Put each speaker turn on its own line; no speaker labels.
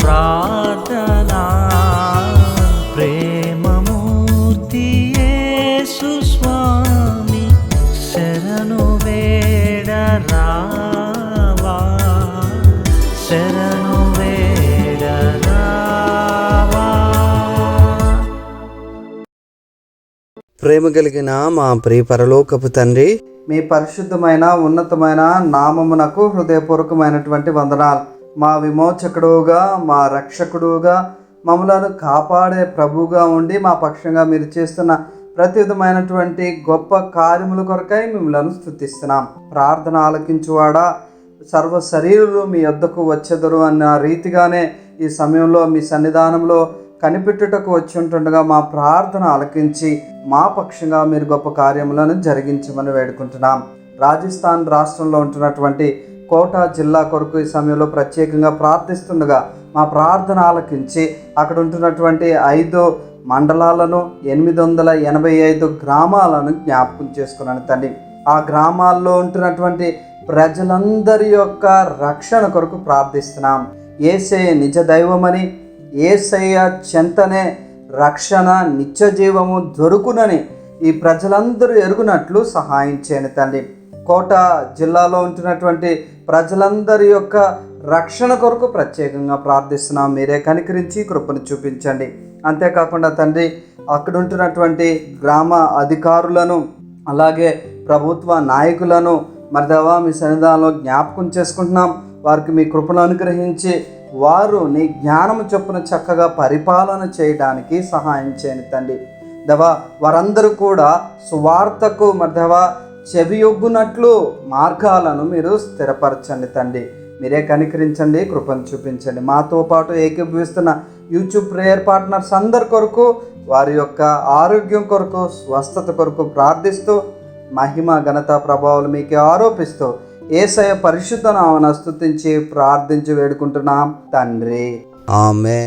ప్రార్థనా. ప్రేమమూర్తి యేసు స్వామి శరణు వేడరావా, శరణు వేడరావా.
ప్రేమ కలిగిన మా ప్రియ పరలోకపు తండ్రి,
మీ పరిశుద్ధమైన ఉన్నతమైన నామమునకు హృదయపూర్వకమైనటువంటి వందనాలు. మా విమోచకుడుగా, మా రక్షకుడుగా, మమ్మలను కాపాడే ప్రభువుగా ఉండి మా పక్షంగా మీరు చేస్తున్న ప్రతి విధమైనటువంటి గొప్ప కార్యముల కొరకై మిమ్మల్ని స్తుతిస్తున్నాం. ప్రార్థన ఆలకించువాడా, సర్వ శరీరులు మీ యొద్దకు వచ్చెదరు అన్న రీతిగానే ఈ సమయంలో మీ సన్నిధానంలో కనిపెట్టుటకు వచ్చి ఉంటుండగా మా ప్రార్థన ఆలకించి మా పక్షంగా మీరు గొప్ప కార్యములను జరిగించమని వేడుకుంటున్నాం. రాజస్థాన్ రాష్ట్రంలో ఉంటున్నటువంటి కోటా జిల్లా కొరకు ఈ సమయంలో ప్రత్యేకంగా ప్రార్థిస్తుండగా మా ప్రార్థన ఆలకించి అక్కడ ఉంటున్నటువంటి 5 మండలాలను 885 గ్రామాలను జ్ఞాపకం చేసుకున్నాను తండ్రి. ఆ గ్రామాల్లో ఉంటున్నటువంటి ప్రజలందరి యొక్క రక్షణ కొరకు ప్రార్థిస్తున్నాం. యేసయ్య నిజ దైవమని, యేసయ్య చెంతనే రక్షణ నిత్య జీవము దొరుకునని ఈ ప్రజలందరూ ఎరుగునట్లు సహాయం చేయని తండ్రి. కోట జిల్లాలో ఉంటున్నటువంటి ప్రజలందరి యొక్క రక్షణ కొరకు ప్రత్యేకంగా ప్రార్థిస్తున్నాం. మీరే కనికరించి కృపను చూపించండి. అంతేకాకుండా తండ్రి, అక్కడ ఉంటున్నటువంటి గ్రామ అధికారులను, అలాగే ప్రభుత్వ నాయకులను మరి దేవా మీ సన్నిధానంలో జ్ఞాపకం చేసుకుంటున్నాం. వారికి మీ కృపను అనుగ్రహించి వారు నీ జ్ఞానము చొప్పున చక్కగా పరిపాలన చేయడానికి సహాయం చేయని తండ్రి. దేవా వారందరూ కూడా సువార్తకు మరి దేవా చెవియొగ్గునట్లు మార్గాలను మీరు స్థిరపరచండి తండ్రి. మీరే కనికరించండి, కృపను చూపించండి. మాతో పాటు ఏకీభవిస్తున్న యూట్యూబ్ ప్రేయర్ పార్ట్నర్స్ అందరి కొరకు, వారి యొక్క ఆరోగ్యం కొరకు, స్వస్థత కొరకు ప్రార్థిస్తూ మహిమ ఘనత ప్రభావాలు మీకే ఆరోపిస్తూ యేసయ్య పరిశుద్ధ నామమున స్తుతించి ప్రార్థించి వేడుకుంటున్నాం తండ్రి.
ఆమేన్.